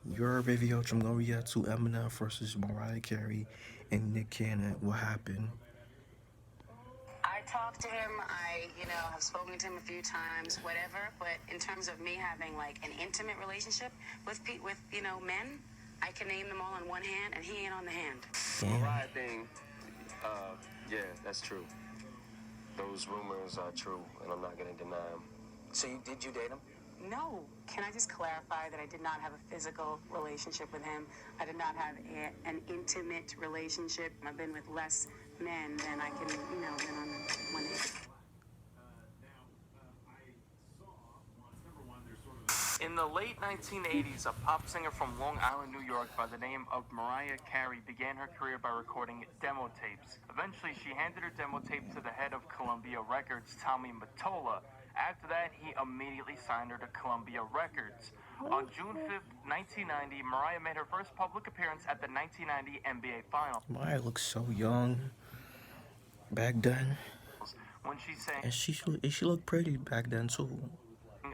Your WavyOcho, I'm gonna react to Eminem versus Mariah Carey and Nick Cannon. What happened? I talked to him. Have spoken to him a few times, whatever. But in terms of me having like an intimate relationship with men, I can name them all on one hand, and he ain't on the hand. Damn. Mariah thing, yeah, that's true. Those rumors are true, and I'm not gonna deny them. So did you date him? No. Can I just clarify that I did not have a physical relationship with him? I did not have an intimate relationship. I've been with less men than I can, than on one hand. In the late 1980s, a pop singer from Long Island, New York by the name of Mariah Carey began her career by recording demo tapes. Eventually, she handed her demo tape to the head of Columbia Records, Tommy Mottola. After that, he immediately signed her to Columbia Records. On June 5th, 1990, Mariah made her first public appearance at the 1990 NBA Finals. Mariah looks so young back then, When she sang and she looked pretty back then too.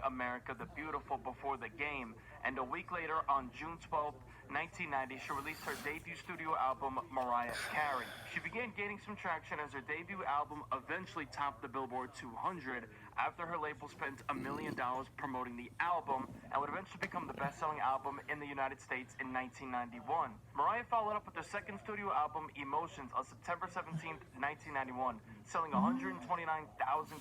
America the Beautiful before the game, and a week later, on June 12th, 1990, she released her debut studio album, Mariah Carey. She began gaining some traction as her debut album eventually topped the Billboard 200 after her label spent $1 million promoting the album and would eventually become the best-selling album in the United States in 1991. Mariah followed up with her second studio album, Emotions, on September 17th, 1991, selling 129,000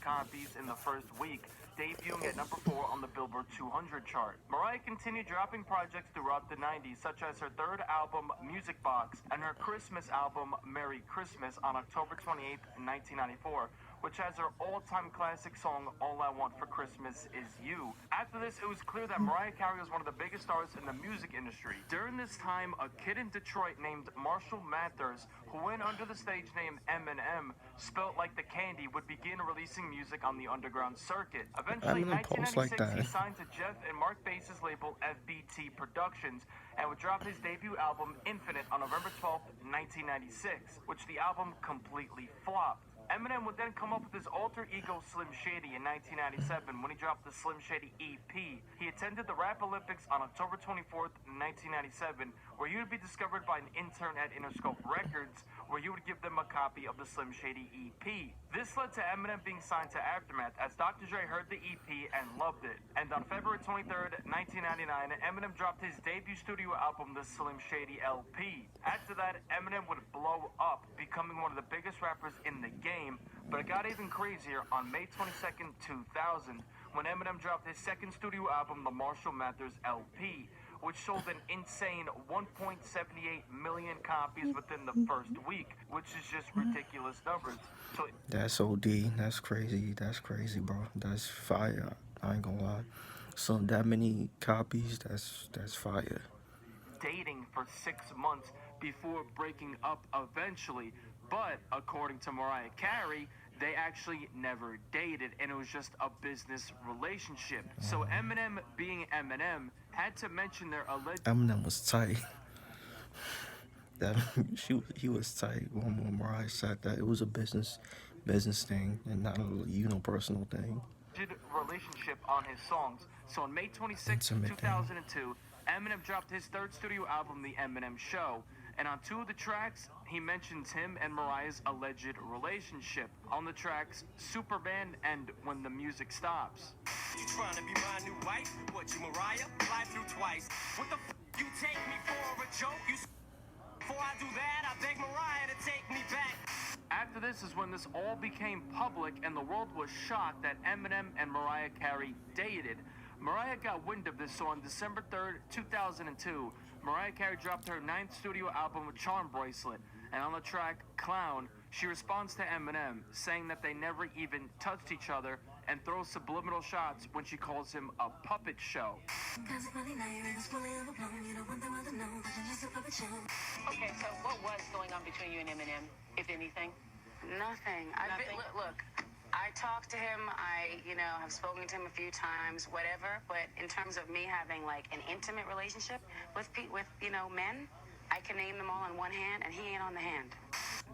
copies in the first week, debuting at number 4 on the Billboard 200 chart. Mariah continued dropping projects throughout the 90s, such as her third album, Music Box, and her Christmas album, Merry Christmas, on October 28, 1994, which has her all-time classic song, All I Want for Christmas Is You. After this, it was clear that Mariah Carey was one of the biggest stars in the music industry. During this time, a kid in Detroit named Marshall Mathers, who went under the stage name Eminem, spelt like the candy, would begin releasing music on the underground circuit. Eventually, in Eminem posts like 1996, he that. signed to Jeff and Mark Bass's label FBT Productions and would drop his debut album Infinite on November 12, 1996, which the album completely flopped. Eminem would then come up with his alter ego Slim Shady in 1997 when he dropped the Slim Shady EP. He attended the Rap Olympics on October 24th, 1997, where he would be discovered by an intern at Interscope Records, where he would give them a copy of the Slim Shady EP. This led to Eminem being signed to Aftermath, as Dr. Dre heard the EP and loved it. And on February 23rd, 1999, Eminem dropped his debut studio album, the Slim Shady LP. After that, Eminem would blow up, becoming one of the biggest rappers in the game. But it got even crazier on May 22nd, 2000, when Eminem dropped his second studio album, the Marshall Mathers LP, which sold an insane 1.78 million copies within the first week, which is just ridiculous numbers. So That's OD. That's crazy. That's crazy, bro. That's fire. I ain't gonna lie. So that many copies. That's fire. dating for 6 months before breaking up eventually. But according to Mariah Carey, they actually never dated, and it was just a business relationship. So Eminem, being Eminem, had to mention their alleged Eminem was tight. That he was tight when Mariah said that it was a business thing and not a personal thing. relationship on his songs. So on May 26, Intimate thing. 2002, Eminem dropped his third studio album, The Eminem Show. And on 2 of the tracks, he mentions him and Mariah's alleged relationship. On the tracks, Superman and When the Music Stops. You trying to be my new wife? What, you Mariah? Fly through twice. What the you take me for a joke? Before I do that, I beg Mariah to take me back. After this is when this all became public and the world was shocked that Eminem and Mariah Carey dated. Mariah got wind of this, so on December 3rd, 2002, Mariah Carey dropped her 9th studio album, Charm Bracelet, and on the track, Clown, she responds to Eminem, saying that they never even touched each other and throws subliminal shots when she calls him a puppet show. Okay, so what was going on between you and Eminem, if anything? Nothing. Look, I talked to him. Have spoken to him a few times, whatever. But in terms of me having like an intimate relationship with men, I can name them all on one hand, and he ain't on the hand.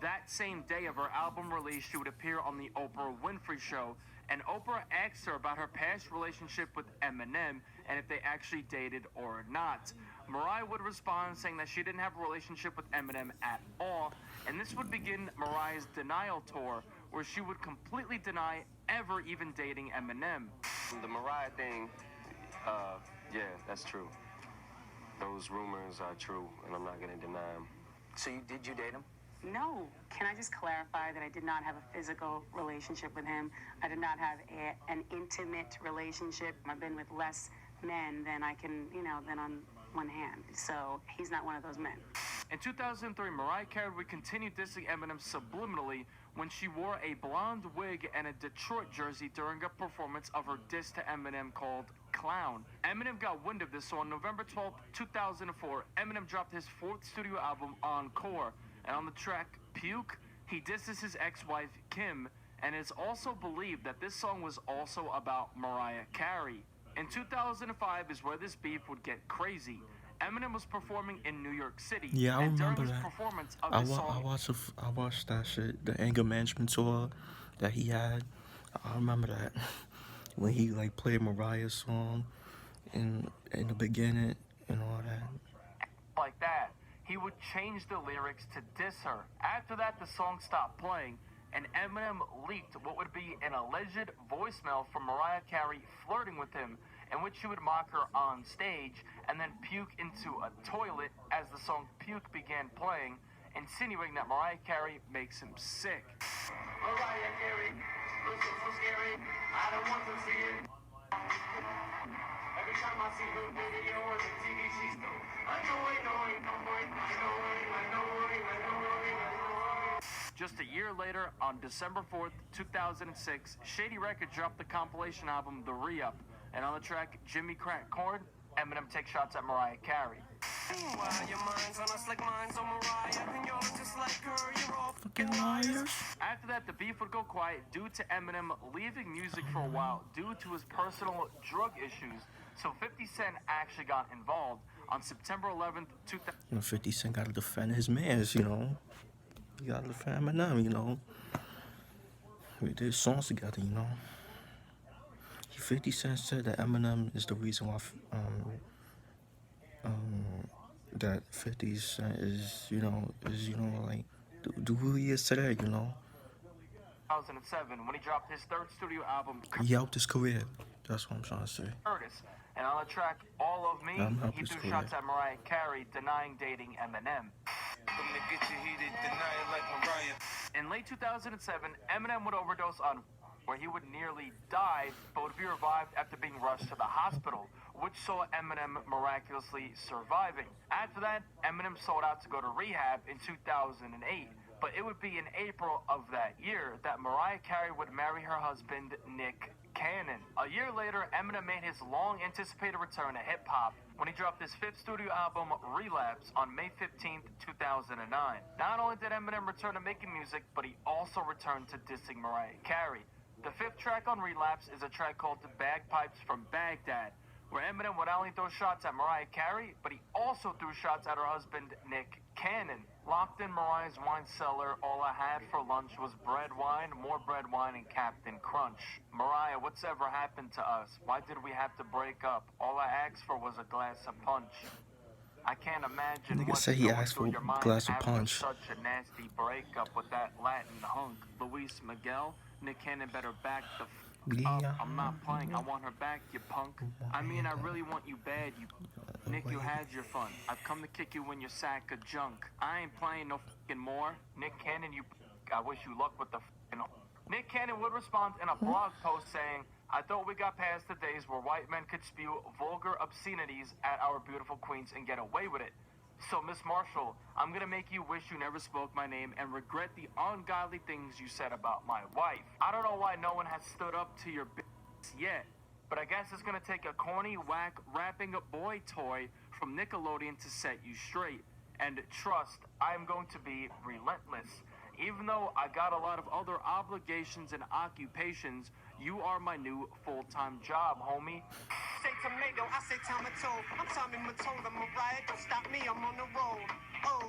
That same day of her album release, she would appear on the Oprah Winfrey Show and Oprah asked her about her past relationship with Eminem and if they actually dated or not. Mariah would respond saying that she didn't have a relationship with Eminem at all, and this would begin Mariah's denial tour, where she would completely deny ever even dating Eminem. The Mariah thing, yeah, that's true. Those rumors are true, and I'm not gonna deny them. So did you date him? No. Can I just clarify that I did not have a physical relationship with him? I did not have an intimate relationship. I've been with less men than I can, than on one hand. So he's not one of those men. In 2003, Mariah Carey would continue dissing Eminem subliminally when she wore a blonde wig and a Detroit jersey during a performance of her diss to Eminem called Clown. Eminem got wind of this, so on November 12, 2004, Eminem dropped his fourth studio album, Encore, and on the track Puke, he disses his ex-wife Kim, and it's also believed that this song was also about Mariah Carey. In 2005 is where this beef would get crazy. Eminem was performing in New York City. Yeah, I and remember during his that. performance of this song, I watched that shit, the anger management tour that he had. I remember that when he like played Mariah's song in the beginning and all that. like that, he would change the lyrics to diss her. After that, the song stopped playing, and Eminem leaked what would be an alleged voicemail from Mariah Carey flirting with him, in which she would mock her on stage and then puke into a toilet as the song Puke began playing, insinuating that Mariah Carey makes him sick. Mariah Carey, looking so scary, I don't want to see it. Every time I see her video or the TV, she's so annoying. Just a year later, on December 4th, 2006, Shady Records dropped the compilation album The Re-Up, and on the track Jimmy Crack Corn, Eminem takes shots at Mariah Carey. Your mind's on us like mine's on Mariah, and y'all just like her, you're all Fucking liars. After that, the beef would go quiet due to Eminem leaving music for a while due to his personal drug issues, so 50 Cent actually got involved. On September 11th, 2000. 50 Cent gotta defend his mans, He gotta defend Eminem, We did songs together, 50 Cent said that Eminem is the reason why, that 50 Cent is, like, do who he is today, 2007, when he dropped his third studio album, He helped his career. That's what I'm trying to say. Curtis. And on the track All of Me, he threw shots at Mariah Carey, denying dating Eminem. In late 2007, Eminem would overdose on where he would nearly die, but would be revived after being rushed to the hospital, which saw Eminem miraculously surviving. After that, Eminem sold out to go to rehab in 2008. But it would be in April of that year that Mariah Carey would marry her husband, Nick Cannon. A year later, Eminem made his long-anticipated return to hip-hop when he dropped his fifth studio album, Relapse, on May 15th, 2009. Not only did Eminem return to making music, but he also returned to dissing Mariah Carey. The fifth track on Relapse is a track called The Bagpipes from Baghdad, where Eminem would not only throw shots at Mariah Carey, but he also threw shots at her husband, Nick Cannon. Locked in Mariah's wine cellar, all I had for lunch was bread wine, more bread wine, and Captain Crunch. Mariah, what's ever happened to us? Why did we have to break up? All I asked for was a glass of punch. I can't imagine Nigga what's said he going asked through for your a mind glass of after punch. such a nasty breakup with that Latin hunk. Luis Miguel, Nick Cannon better back the up. I'm not playing. I want her back, you punk. I mean, I really want you bad, you. Nick, you had your fun. I've come to kick you in your sack of junk. I ain't playing no fucking more. Nick Cannon, you. I wish you luck with the fucking. Nick Cannon would respond in a blog post saying, I thought we got past the days where white men could spew vulgar obscenities at our beautiful queens and get away with it. So, Miss Marshall, I'm gonna make you wish you never spoke my name and regret the ungodly things you said about my wife. I don't know why no one has stood up to your bitch yet, but I guess it's gonna take a corny, whack, rapping boy toy from Nickelodeon to set you straight. And trust, I am going to be relentless. Even though I got a lot of other obligations and occupations, You are my new full-time job, homie. Say tomato, I say tomato. I'm Tommy Matola, Mariah, don't stop me, I'm on the road. Oh.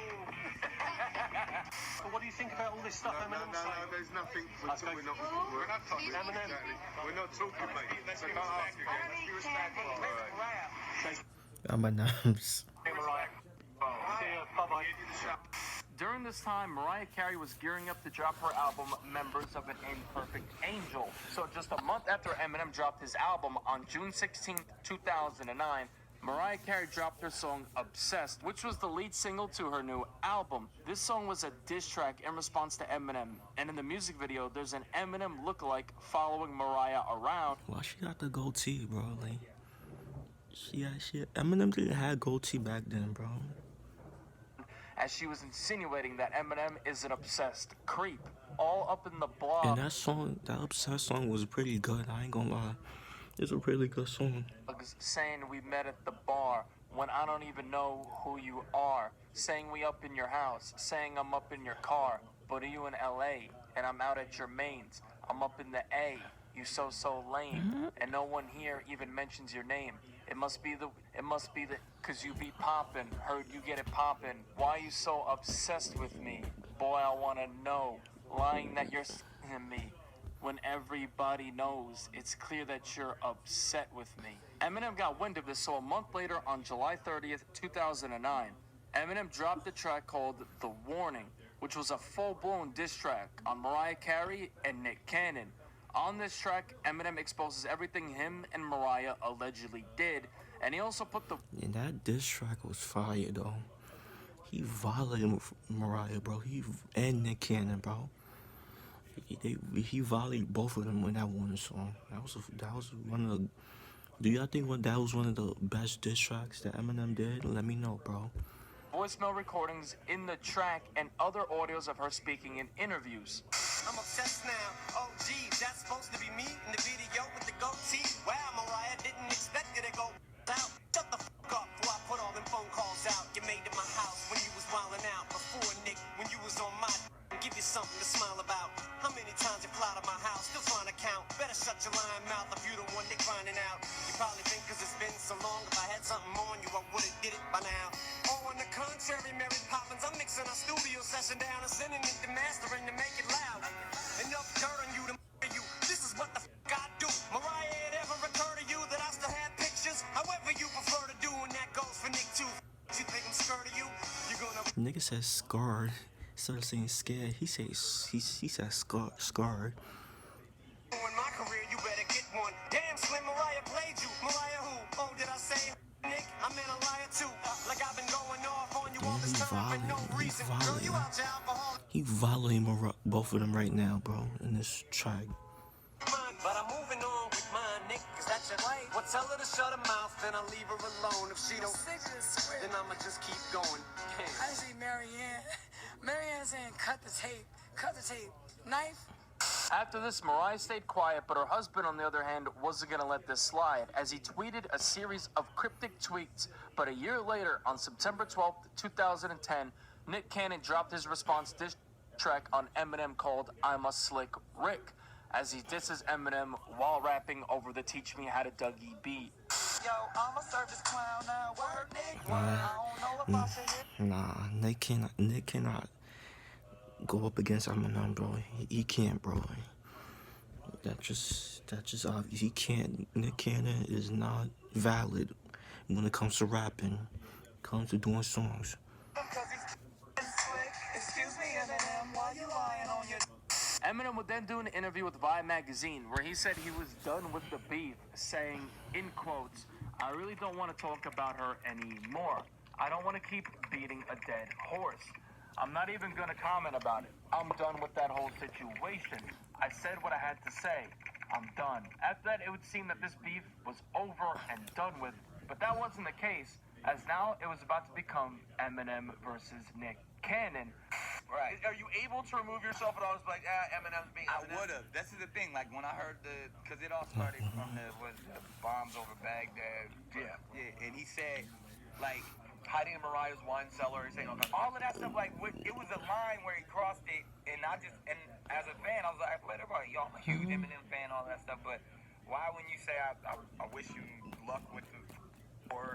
But what do you think about all this stuff Eminem's saying? No, there's nothing. We're not talking. Eminem. Exactly. We're not talking, mate. Let's So be don't ask respectful. again. Let's be respectful. Eminem's. Hey, Mariah. See ya. Bye-bye. During this time, Mariah Carey was gearing up to drop her album, Members of an Imperfect Angel. So just a month after Eminem dropped his album on June 16th, 2009, Mariah Carey dropped her song Obsessed, which was the lead single to her new album. This song was a diss track in response to Eminem, and in the music video, there's an Eminem lookalike following Mariah around. Why she got the goatee, bro? Like, Eminem didn't have goatee back then, bro. As she was insinuating that Eminem is an obsessed creep, all up in the blog. And that song, that Obsessed song was pretty good. I ain't gonna lie. It's a really good song. Saying we met at the bar when I don't even know who you are. Saying we up in your house. Saying I'm up in your car. But are you in LA? And I'm out at your mains. I'm up in the A. You so lame. And no one here even mentions your name. It must be the, cause you be poppin'. Heard you get it poppin'. Why you so obsessed with me? Boy, I wanna know. Lying that you're in me. When everybody knows, it's clear that you're upset with me. Eminem got wind of this, so a month later, on July 30th, 2009, Eminem dropped a track called The Warning, which was a full-blown diss track on Mariah Carey and Nick Cannon. On this track, Eminem exposes everything him and Mariah allegedly did, and he also put the... And that diss track was fire, though. He violated Mariah, bro. And Nick Cannon, bro. He volleyed both of them in that one song. That was one of the. Do y'all think that was one of the best diss tracks that Eminem did? Let me know, bro. Voicemail recordings in the track and other audios of her speaking in interviews. I'm obsessed now. Oh, geez, that's supposed to be me in the video with the goatee. Wow, Mariah didn't expect it to go out. Shut the fuck up before I put all them phone calls out. You made it my house when you was wildin' out. Before, Nick, when you was on my give you something to smile about. How many times you fly to my house, still trying to count. Better shut your lying mouth if you the one they grinding out. You probably think cause it's been so long, if I had something on you, I would've did it by now. Oh, on the contrary, Mary Poppins, I'm mixing our studio session down and sending it to mastering to make it loud. Enough dirt on you to you. This is what the fuck I do. Mariah, it ever occur to you that I still have pictures? However you prefer to do, and that goes for Nick too. You think I'm scared of you? You're gonna... Nigga says scarred. Instead of saying scared, he says scarred. In my career, you better get one. Damn, Slim, Mariah played you. Mariah who? Oh, did I say Nick? I meant a liar too. Like I've been going off on you all this time for no reason. Girl, you out to alcohol. He volleying both of them right now, bro, in this track. But I'm moving on with mine, Nick, cause that's your life. Well, tell her to shut her mouth, then I'll leave her alone. If she don't, then I'ma just keep going. I see Marianne. Marianne saying, cut the tape, knife. After this, Mariah stayed quiet, but her husband, on the other hand, wasn't gonna let this slide, as he tweeted a series of cryptic tweets. But a year later, on September 12th, 2010, Nick Cannon dropped his response diss track on Eminem called I'm a Slick Rick, as he disses Eminem while rapping over the Teach Me How to Dougie beat. Yo, I'm a service clown now. Word, Nick. I don't know if I should hit. Nah, Nick cannot go up against Eminem, bro. He can't, bro. That's just obvious. He can't. Nick Cannon is not valid when it comes to rapping, comes to doing songs. Excuse me, Eminem, why you lying on your... Eminem would then do an interview with Vibe magazine where he said he was done with the beef, saying, in quotes, I really don't want to talk about her anymore. I don't want to keep beating a dead horse. I'm not even going to comment about it. I'm done with that whole situation. I said what I had to say. I'm done. After that, it would seem that this beef was over and done with, but that wasn't the case, as now it was about to become Eminem versus Nick Cannon. Right. Are you able to remove yourself at all? It's like, Eminem's being Eminem. I would have. This is the thing. Like, when I heard because it all started from the bombs over Baghdad. Yeah. And he said, like, hiding in Mariah's wine cellar, saying all of that stuff. Like, it was a line where he crossed it, and as a fan, I was like, whatever, y'all, I'm a huge Eminem fan, all that stuff. But why, when you say I wish you luck with the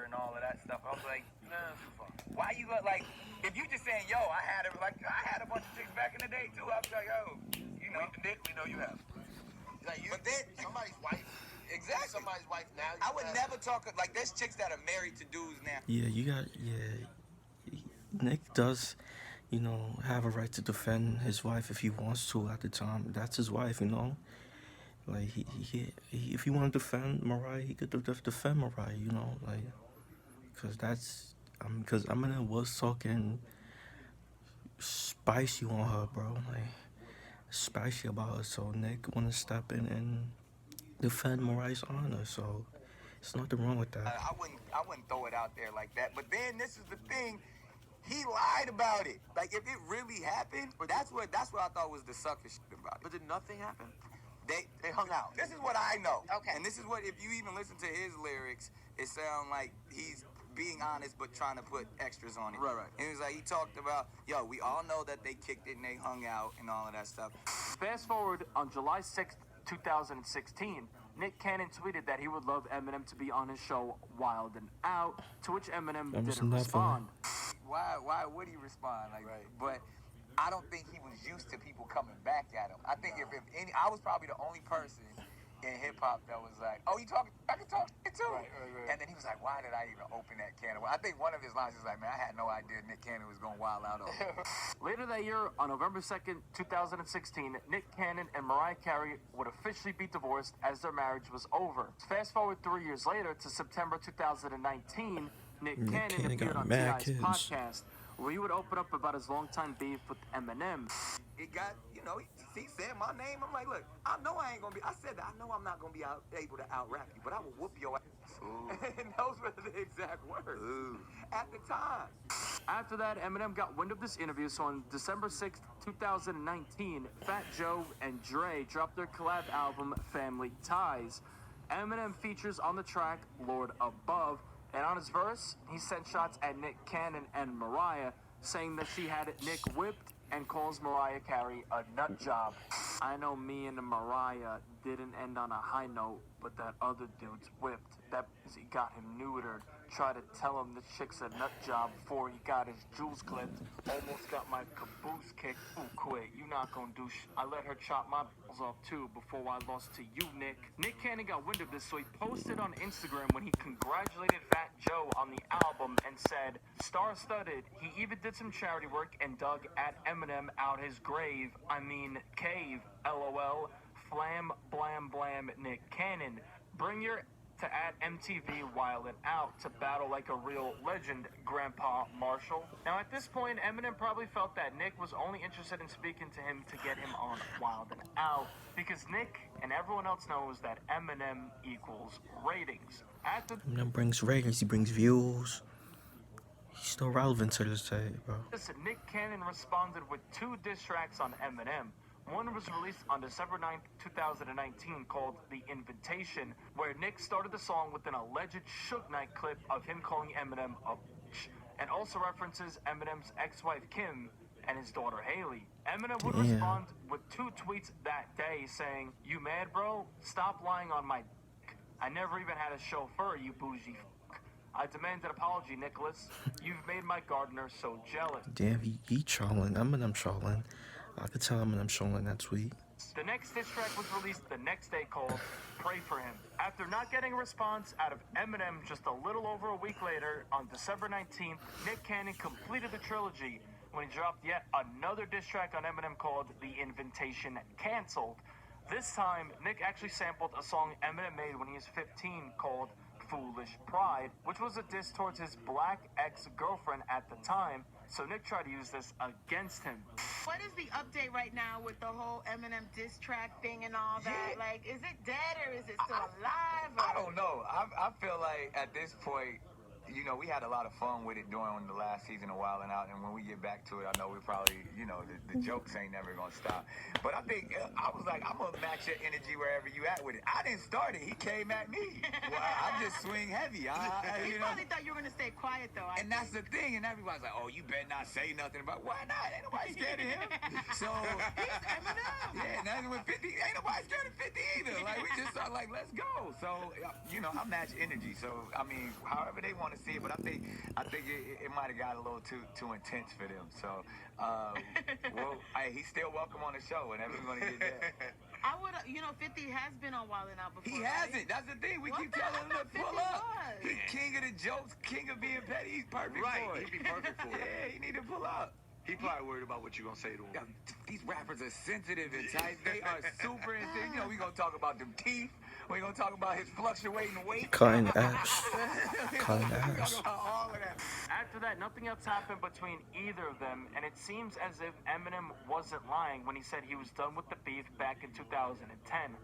and all of that stuff, I was like, nah, too far. Why you like? If you just saying, yo, I had a bunch of chicks back in the day too. I was like, yo, you know, Nick, we know you have. Like but then somebody's wife. Exactly. Somebody's wife now. I would never talk like there's chicks that are married to dudes now. Yeah, Nick does, you know, have a right to defend his wife if he wants to at the time. That's his wife, you know. Like he if he wanted to defend Mariah, he could defend Mariah, you know, like, because Eminem was talking spicy on her, bro, like spicy about her. So Nick want to step in and defend Mariah's honor. So there's nothing wrong with that. I wouldn't throw it out there like that. But then this is the thing. He lied about it. Like, if it really happened, that's what I thought was the sucker shit about it. But did nothing happen? They hung out. This is what I know. Okay. And this is what, if you even listen to his lyrics, it sounds like he's being honest but trying to put extras on it. Right. And it was like, he talked about, yo, we all know that they kicked it and they hung out and all of that stuff. Fast forward on July 6th, 2016, Nick Cannon tweeted that he would love Eminem to be on his show Wild and Out, to which Eminem didn't respond. Why would he respond? Like, right. But I don't think he was used to people coming back at him. I think if any, I was probably the only person in hip hop that was like, "Oh, you talking? I can talk it too." Right. And then he was like, "Why did I even open that can?" I think one of his lines was like, "Man, I had no idea Nick Cannon was going wild out on me." Later that year, on November 2nd, 2016, Nick Cannon and Mariah Carey would officially be divorced as their marriage was over. Fast forward 3 years later to September 2019, Nick Cannon appeared on T.I.'s podcast, where he would open up about his longtime beef with Eminem. It got, you know, he said my name. I'm like, look, I know I ain't gonna be. I said that I know I'm not gonna be able to out rap you, but I will whoop your ass. And those were the exact words at the time. After that, Eminem got wind of this interview, so on December 6th, 2019, Fat Joe and Dre dropped their collab album, Family Ties. Eminem features on the track Lord Above, and on his verse, he sent shots at Nick Cannon and Mariah, saying that she had Nick whipped and calls Mariah Carey a nut job. I know me and Mariah didn't end on a high note, but that other dude's whipped. That he got him neutered. Tried to tell him the chick's a nut job before he got his jewels clipped. Almost got my caboose kicked. Ooh, quit. You not gonna do I let her chop my balls off too before I lost to you, Nick. Nick Cannon got wind of this, so he posted on Instagram when he congratulated Fat Joe on the album and said, "Star-studded." He even did some charity work and dug at Eminem out his grave. I mean, cave. LOL. Flam, blam, blam, Nick Cannon. Bring your to add MTV Wild and Out to battle like a real legend, Grandpa Marshall. Now at this point, Eminem probably felt that Nick was only interested in speaking to him to get him on Wild and Out, because Nick and everyone else knows that Eminem equals ratings. Eminem brings ratings, he brings views. He's still relevant to this day, bro. Listen, Nick Cannon responded with 2 diss tracks on Eminem. One was released on December 9th, 2019, called The Invitation, where Nick started the song with an alleged Suge Knight clip of him calling Eminem a bitch, and also references Eminem's ex-wife Kim and his daughter Haley. Eminem would respond with 2 tweets that day saying, "You mad, bro? Stop lying on my dick. I never even had a chauffeur, you bougie fuck. I demand an apology, Nicholas. You've made my gardener so jealous." Damn, he trolling. Eminem trolling. I could tell Eminem trolling that tweet. The next diss track was released the next day called Pray For Him. After not getting a response out of Eminem just a little over a week later, on December 19th, Nick Cannon completed the trilogy when he dropped yet another diss track on Eminem called The Invitation Cancelled. This time, Nick actually sampled a song Eminem made when he was 15 called Foolish Pride, which was a diss towards his black ex-girlfriend at the time, so Nick tried to use this against him. What is the update right now with the whole Eminem diss track thing and all that? Yeah. Like, is it dead or is it still alive? I don't know. I feel like at this point, you know, we had a lot of fun with it during the last season of Wild 'N Out, and when we get back to it, I know we probably, you know, the jokes ain't never gonna stop. But I think I was like, I'm gonna match your energy wherever you at with it. I didn't start it; he came at me. Well, I just swing heavy. He probably thought you were gonna stay quiet though. And that's the thing, and everybody's like, "Oh, you better not say nothing about." Why not? Ain't nobody scared of him. So he's Eminem. yeah, nothing with 50. Ain't nobody scared of 50 either. Like we just are like, let's go. So you know, I match energy. So I mean, however they want to see it, but I think it might have got a little too intense for them. So well, hey, he's still welcome on the show whenever we're gonna get there. I would, you know, 50 has been on Wild 'N Out before. He right? hasn't. That's the thing. We What keep the- telling him I to thought pull 50 up. was. He's king of the jokes, king of being petty. He's perfect Right, for it. he'd be perfect for it. Yeah, he need to pull up. He probably worried about what you gonna say to him. Yeah, these rappers are sensitive and tight. They are super sensitive. You know, we gonna talk about them teeth. We gonna talk about his fluctuating weight. Cutting ass. Cutting We gonna ass. talk about all of that. After that, nothing else happened between either of them, and it seems as if Eminem wasn't lying when he said he was done with the beef back in 2010.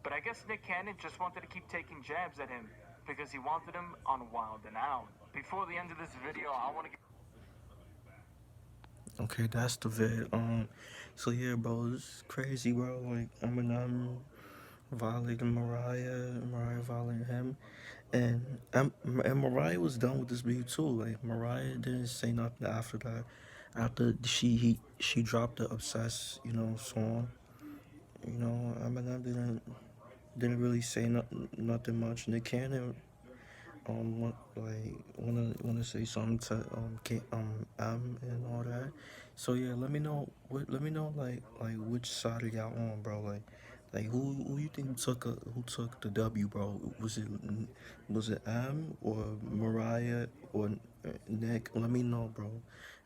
But I guess Nick Cannon just wanted to keep taking jabs at him because he wanted him on Wild 'N Out. Before the end of this video, I want to get... Okay, that's the vid. So yeah, bro, it's crazy, bro. Like Eminem violating Mariah violating him, and Mariah was done with this beef too. Like Mariah didn't say nothing after that. After she dropped the Obsessed, you know, song. You know, Eminem didn't really say nothing much. Nick Cannon wanna say something to M and all that. So yeah, let me know like which side are y'all on, bro? Like who you think who took the W, bro? Was it M or Mariah or Nick? Let me know, bro.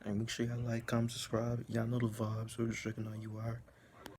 And make sure y'all like, comment, subscribe. Y'all know the vibes. We're just checking out you are.